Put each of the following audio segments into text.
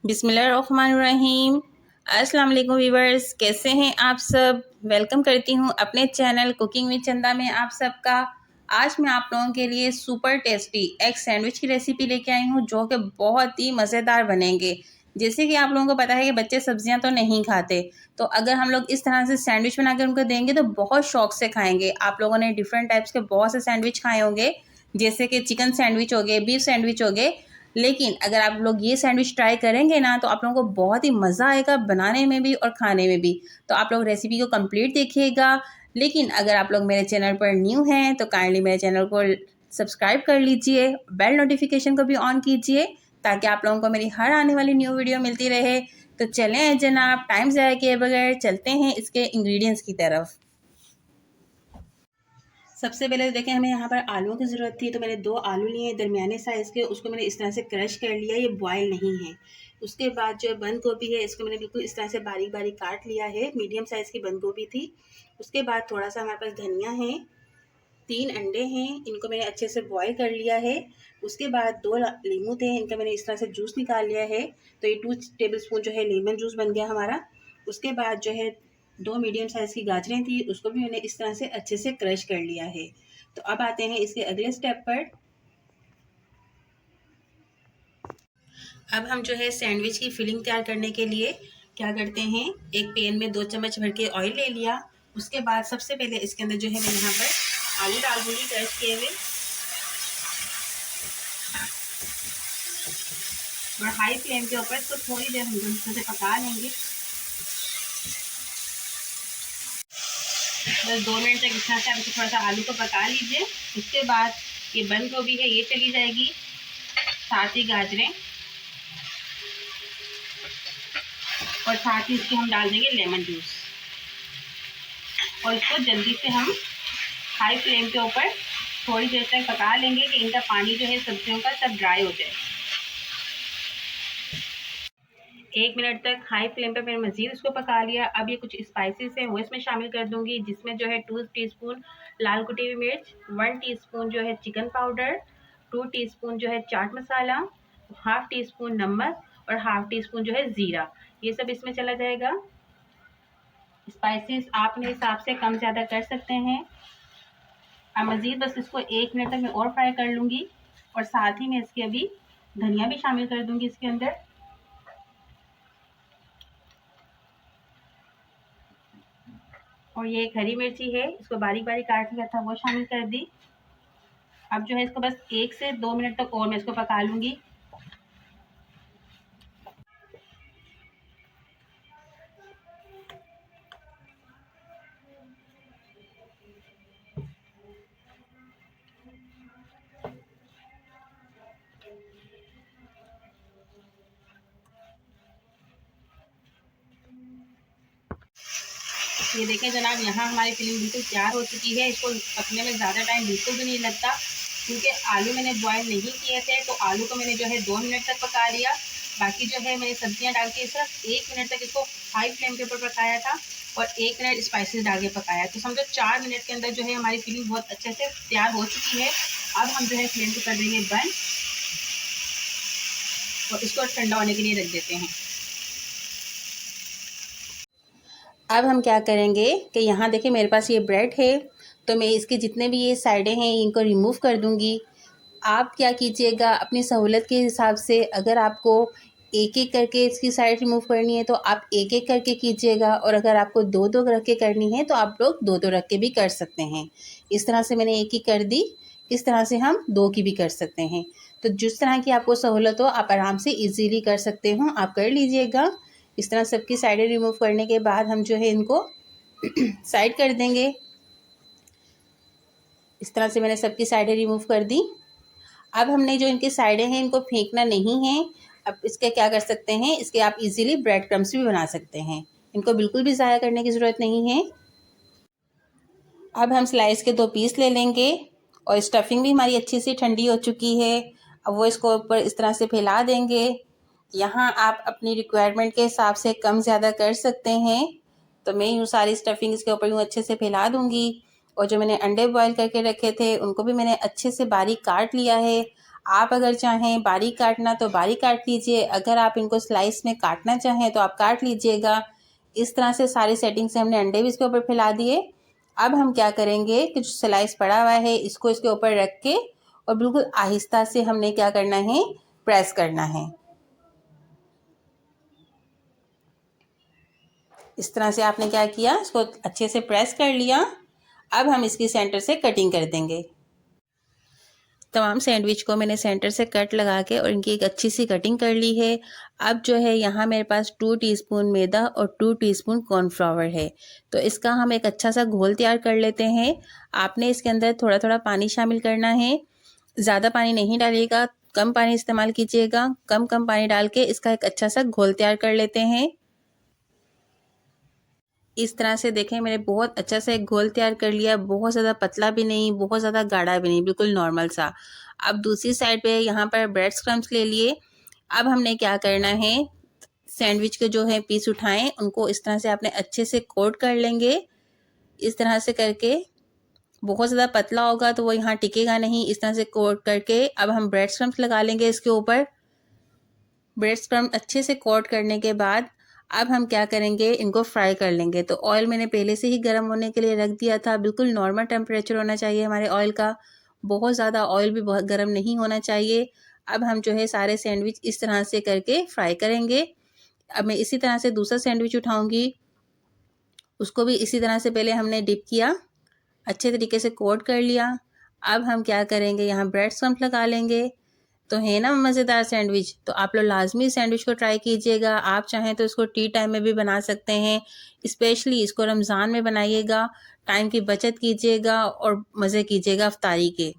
बिस्मिल्लाहिर्रहमानिर्रहीम। अस्सलाम वालेकुम व्यूवर्स, कैसे हैं आप सब। वेलकम करती हूं अपने चैनल कुकिंग विद चंदा में आप सबका। आज मैं आप लोगों के लिए सुपर टेस्टी एग सैंडविच की रेसिपी लेके आई हूं जो कि बहुत ही मज़ेदार बनेंगे। जैसे कि आप लोगों को पता है कि बच्चे सब्जियां तो नहीं खाते, तो अगर हम लोग इस तरह से सैंडविच बना के उनको देंगे तो बहुत शौक से खाएंगे। आप लोगों ने डिफरेंट टाइप्स के बहुत से सैंडविच खाए होंगे, जैसे कि चिकन सैंडविच हो गए, बीफ सैंडविच हो गए, लेकिन अगर आप लोग ये सैंडविच ट्राई करेंगे ना तो आप लोगों को बहुत ही मज़ा आएगा बनाने में भी और खाने में भी। तो आप लोग रेसिपी को कंप्लीट देखिएगा। लेकिन अगर आप लोग मेरे चैनल पर न्यू हैं तो काइंडली मेरे चैनल को सब्सक्राइब कर लीजिए, बेल नोटिफिकेशन को भी ऑन कीजिए ताकि आप लोगों को मेरी हर आने वाली न्यू वीडियो मिलती रहे। तो चलें जनाब, टाइम ज़ाया किए बगैर चलते हैं इसके इंग्रेडिएंट्स की तरफ। सबसे पहले तो देखें, हमें यहाँ पर आलूओं की ज़रूरत थी, तो मैंने 2 आलू लिए दरमियाने साइज़ के, उसको मैंने इस तरह से क्रश कर लिया, ये बॉयल नहीं है। उसके बाद जो बंद गोभी है इसको मैंने बिल्कुल इस तरह से बारीक बारीक काट लिया है, मीडियम साइज़ की बंद गोभी थी। उसके बाद थोड़ा सा हमारे पास धनिया है, 3 अंडे हैं, इनको मैंने अच्छे से बॉयल कर लिया है। उसके बाद 2 लीमू थे, इनका मैंने इस तरह से जूस निकाल लिया है, तो ये 2 टेबल स्पून जो है लेमन जूस बन गया हमारा। उसके बाद जो है 2 मीडियम साइज़ की गाजरें थी, उसको भी मैंने इस तरह से अच्छे से क्रश कर लिया है। तो अब आते हैं इसके अगले स्टेप पर। अब हम जो है सैंडविच की फिलिंग तैयार करने के लिए क्या करते हैं, एक पैन में 2 चम्मच भर के ऑयल ले लिया। उसके बाद सबसे पहले इसके अंदर जो है मैं यहाँ पर आलू डाल दूँगी क्रश किए हुए, और हाई फ्लेम के ऊपर इसको थोड़ी देर हम अच्छे से पका लेंगे। बस 2 मिनट तक इस तरह से आप थोड़ा सा आलू को पका लीजिए। उसके बाद ये बंद गोभी है ये चली जाएगी, साथ ही गाजरें, और साथ ही इसके हम डाल देंगे लेमन जूस, और इसको जल्दी से हम हाई फ्लेम के ऊपर थोड़ी देर तक पका लेंगे कि इनका पानी जो है सब्जियों का सब ड्राई हो जाए। 1 मिनट तक हाई फ्लेम पे मैंने मज़ीद इसको पका लिया। अब ये कुछ स्पाइसेस हैं वो इसमें शामिल कर दूंगी, जिसमें जो है 2 टीस्पून लाल कुटी हुई मिर्च, 1 टीस्पून जो है चिकन पाउडर, 2 टीस्पून जो है chaat masala, half tea spoon नमक, और हाफ टी स्पून जो है ज़ीरा, ये सब इसमें चला जाएगा। स्पाइसेस आप अपने हिसाब से कम ज़्यादा कर सकते हैं। अब मज़ीद बस इसको 1 मिनट तक मैं और फ्राई कर लूँगी, और साथ ही मैं इसके अभी धनिया भी शामिल कर दूँगी इसके अंदर। और ये एक हरी मिर्ची है, इसको बारीक बारीक काट लिया था, वो शामिल कर दी। अब जो है इसको बस 1 से 2 मिनट तक और मैं इसको पका लूँगी। ये देखें जनाब, यहाँ हमारी फिलिंग बिल्कुल तैयार हो चुकी है। इसको पकने में ज़्यादा टाइम बिल्कुल भी नहीं लगता, क्योंकि आलू मैंने बॉयल नहीं किए थे, तो आलू को मैंने जो है 2 मिनट तक पका लिया। बाकी जो है मैंने सब्जियां डाल के सिर्फ 1 मिनट तक इसको हाई फ्लेम के ऊपर पकाया था, और 1 मिनट स्पाइसेस डाल के पकाया। तो समझो 4 मिनट के अंदर जो है हमारी फिलिंग बहुत अच्छे से तैयार हो चुकी है। अब हम जो है फ्लेम को कर देंगे बंद, और इसको ठंडा होने के लिए रख देते हैं। अब हम क्या करेंगे कि यहाँ देखिए मेरे पास ये ब्रेड है, तो मैं इसके जितने भी ये साइडें हैं इनको रिमूव कर दूँगी। आप क्या कीजिएगा अपनी सहूलत के हिसाब से, अगर आपको एक एक करके इसकी साइड रिमूव करनी है तो आप एक एक करके कीजिएगा, और अगर आपको 2-2 रख के करनी है तो आप लोग 2-2 रख के भी कर सकते हैं। इस तरह से मैंने एक ही कर दी, इस तरह से हम 2 की भी कर सकते हैं। तो जिस तरह की आपको सहूलत हो आप आराम से ईजीली कर सकते हो, आप कर लीजिएगा। इस तरह सबकी साइडें रिमूव करने के बाद हम जो है इनको साइड कर देंगे। इस तरह से मैंने सबकी साइडें रिमूव कर दी। अब हमने जो इनकी साइडें हैं इनको फेंकना नहीं है। अब इसके क्या कर सकते हैं, इसके आप इजीली ब्रेड क्रम्स भी बना सकते हैं, इनको बिल्कुल भी ज़ाया करने की ज़रूरत नहीं है। अब हम स्लाइस के 2 पीस ले लेंगे, और स्टफिंग भी हमारी अच्छी सी ठंडी हो चुकी है। अब वो इसको ऊपर इस तरह से फैला देंगे। यहाँ आप अपनी रिक्वायरमेंट के हिसाब से कम ज़्यादा कर सकते हैं। तो मैं यूँ सारी स्टफिंग इसके ऊपर यूँ अच्छे से फैला दूँगी, और जो मैंने अंडे बॉयल करके रखे थे उनको भी मैंने अच्छे से बारीक काट लिया है। आप अगर चाहें बारीक काटना तो बारीक काट लीजिए, अगर आप इनको स्लाइस में काटना चाहें तो आप काट लीजिएगा। इस तरह से सारी सेटिंग से हमने अंडे भी इसके ऊपर फैला दिए। अब हम क्या करेंगे कि जो स्लाइस पड़ा हुआ है इसको इसके ऊपर रख के और बिल्कुल आहिस्ता से हमने क्या करना है, प्रेस करना है। इस तरह से आपने क्या किया, इसको अच्छे से प्रेस कर लिया। अब हम इसकी सेंटर से कटिंग कर देंगे। तमाम सैंडविच को मैंने सेंटर से कट लगा के और इनकी एक अच्छी सी कटिंग कर ली है। अब जो है यहाँ मेरे पास 2 टीस्पून मैदा और 2 टीस्पून कॉर्नफ्लावर है, तो इसका हम एक अच्छा सा घोल तैयार कर लेते हैं। आपने इसके अंदर थोड़ा थोड़ा पानी शामिल करना है, ज़्यादा पानी नहीं डालिएगा, कम पानी इस्तेमाल कीजिएगा। कम कम पानी डाल के इसका एक अच्छा सा घोल तैयार कर लेते हैं। इस तरह से देखें मैंने बहुत अच्छा सा एक घोल तैयार कर लिया, बहुत ज़्यादा पतला भी नहीं, बहुत ज़्यादा गाढ़ा भी नहीं, बिल्कुल नॉर्मल सा। अब दूसरी साइड पे यहाँ पर ब्रेड क्रम्स ले लिए। अब हमने क्या करना है, सैंडविच के जो है पीस उठाएं, उनको इस तरह से आपने अच्छे से कोट कर लेंगे। इस तरह से करके, बहुत ज़्यादा पतला होगा तो वो यहाँ टिकेगा नहीं। इस तरह से कोट करके अब हम ब्रेड क्रम्स लगा लेंगे इसके ऊपर। ब्रेड क्रम्स अच्छे से कोट करने के बाद अब हम क्या करेंगे, इनको फ्राई कर लेंगे। तो ऑयल मैंने पहले से ही गर्म होने के लिए रख दिया था। बिल्कुल नॉर्मल टेम्परेचर होना चाहिए हमारे ऑयल का, बहुत ज़्यादा ऑयल भी बहुत गर्म नहीं होना चाहिए। अब हम जो है सारे सैंडविच इस तरह से करके फ्राई करेंगे। अब मैं इसी तरह से दूसरा सैंडविच उठाऊंगी, उसको भी इसी तरह से पहले हमने डिप किया, अच्छे तरीके से कोट कर लिया। अब हम क्या करेंगे, यहाँ ब्रेड क्रम्स लगा लेंगे। तो है ना मज़ेदार सैंडविच। तो आप लोग लाजमी सैंडविच को ट्राई कीजिएगा। आप चाहें तो इसको टी टाइम में भी बना सकते हैं, स्पेशली इसको रमज़ान में बनाइएगा। टाइम की बचत कीजिएगा और मज़े कीजिएगा अफ्तारी के।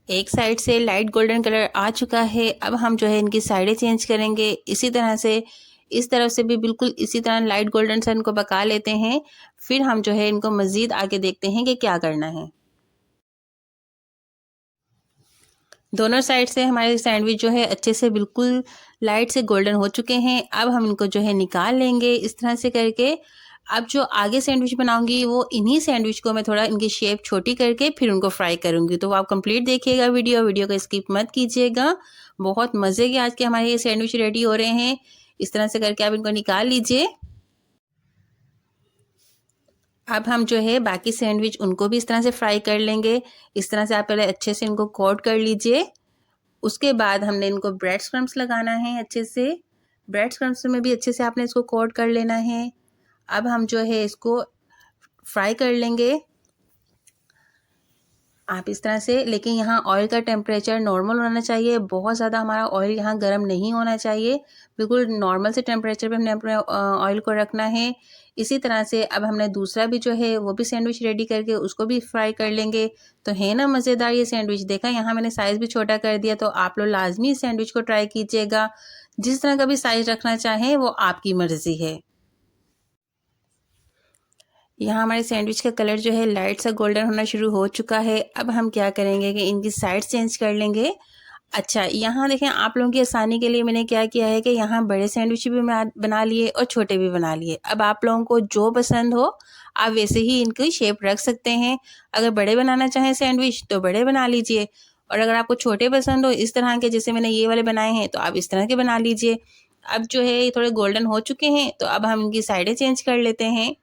एक साइड से लाइट गोल्डन कलर आ चुका है। अब हम जो है इनकी साइडें चेंज करेंगे। इसी तरह से इस तरफ से भी बिल्कुल इसी तरह लाइट गोल्डन से इनको पका लेते हैं। फिर हम जो है इनको मज़ीद आगे देखते हैं कि क्या करना है। दोनों साइड से हमारे सैंडविच जो है अच्छे से बिल्कुल लाइट से गोल्डन हो चुके हैं। अब हम इनको जो है निकाल लेंगे इस तरह से करके। अब जो आगे सैंडविच बनाऊंगी वो इन्हीं सैंडविच को मैं थोड़ा इनकी शेप छोटी करके फिर उनको फ्राई करूंगी। तो आप कंप्लीट देखिएगा वीडियो को स्किप मत कीजिएगा। बहुत मज़े के आज के हमारे ये सैंडविच रेडी हो रहे हैं। इस तरह से करके आप इनको निकाल लीजिए। अब हम जो है बाकी सैंडविच उनको भी इस तरह से फ्राई कर लेंगे। इस तरह से आप पहले अच्छे से इनको कोट कर लीजिए। उसके बाद हमने इनको ब्रेड क्रम्स लगाना है अच्छे से। ब्रेड क्रम्स में भी अच्छे से आपने इसको कोट कर लेना है। अब हम जो है इसको फ्राई कर लेंगे आप इस तरह से। लेकिन यहाँ ऑयल का टेम्परेचर नॉर्मल होना चाहिए, बहुत ज़्यादा हमारा ऑयल यहाँ गर्म नहीं होना चाहिए। बिल्कुल नॉर्मल से टेम्परेचर पे हमने अपने ऑयल को रखना है। इसी तरह से अब हमने दूसरा भी जो है वो भी सैंडविच रेडी करके उसको भी फ्राई कर लेंगे। तो है ना मज़ेदार ये सैंडविच। देखा यहाँ मैंने साइज़ भी छोटा कर दिया। तो आप लोग लाजमी सैंडविच को ट्राई कीजिएगा। जिस तरह का भी साइज़ रखना चाहें वो आपकी मर्ज़ी है। यहाँ हमारे सैंडविच का कलर जो है लाइट सा गोल्डन होना शुरू हो चुका है। अब हम क्या करेंगे कि इनकी साइड चेंज कर लेंगे। अच्छा, यहाँ देखें आप लोगों की आसानी के लिए मैंने क्या किया है कि यहाँ बड़े सैंडविच भी बना लिए और छोटे भी बना लिए। अब आप लोगों को जो पसंद हो आप वैसे ही इनकी शेप रख सकते हैं। अगर बड़े बनाना चाहें सैंडविच तो बड़े बना लीजिए, और अगर आपको छोटे पसंद हो इस तरह के जैसे मैंने ये वाले बनाए हैं तो आप इस तरह के बना लीजिए। अब जो है ये थोड़े गोल्डन हो चुके हैं, तो अब हम इनकी साइडें चेंज कर लेते हैं।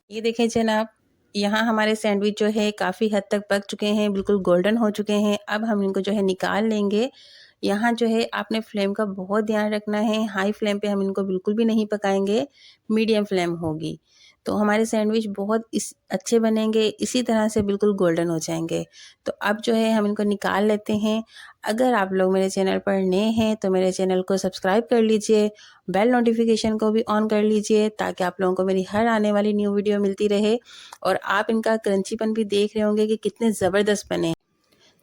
ये देखें जनाब, यहाँ हमारे सैंडविच जो है काफ़ी हद तक पक चुके हैं, बिल्कुल गोल्डन हो चुके हैं। अब हम इनको जो है निकाल लेंगे। यहाँ जो है आपने फ्लेम का बहुत ध्यान रखना है, हाई फ्लेम पे हम इनको बिल्कुल भी नहीं पकाएंगे, मीडियम फ्लेम होगी। तो हमारे सैंडविच बहुत अच्छे बनेंगे, इसी तरह से बिल्कुल गोल्डन हो जाएंगे। तो अब जो है हम इनको निकाल लेते हैं। अगर आप लोग मेरे चैनल पर नए हैं तो मेरे चैनल को सब्सक्राइब कर लीजिए, बेल नोटिफिकेशन को भी ऑन कर लीजिए ताकि आप लोगों को मेरी हर आने वाली न्यू वीडियो मिलती रहे। और आप इनका क्रंचीपन भी देख रहे होंगे कि कितने ज़बरदस्त बने।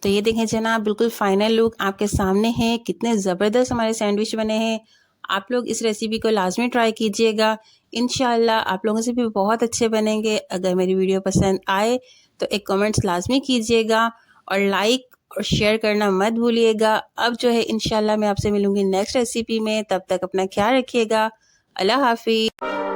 तो ये देखें जनाब, बिल्कुल फाइनल लुक आपके सामने है। कितने ज़बरदस्त हमारे सैंडविच बने हैं। आप लोग इस रेसिपी को लाजमी ट्राई कीजिएगा। इंशाल्लाह आप लोगों से भी बहुत अच्छे बनेंगे। अगर मेरी वीडियो पसंद आए तो एक कमेंट्स लाजमी कीजिएगा और लाइक और शेयर करना मत भूलिएगा। अब जो है इंशाल्लाह मैं आपसे मिलूँगी नेक्स्ट रेसिपी में। तब तक अपना ख्याल रखिएगा। अल्लाह हाफिज़।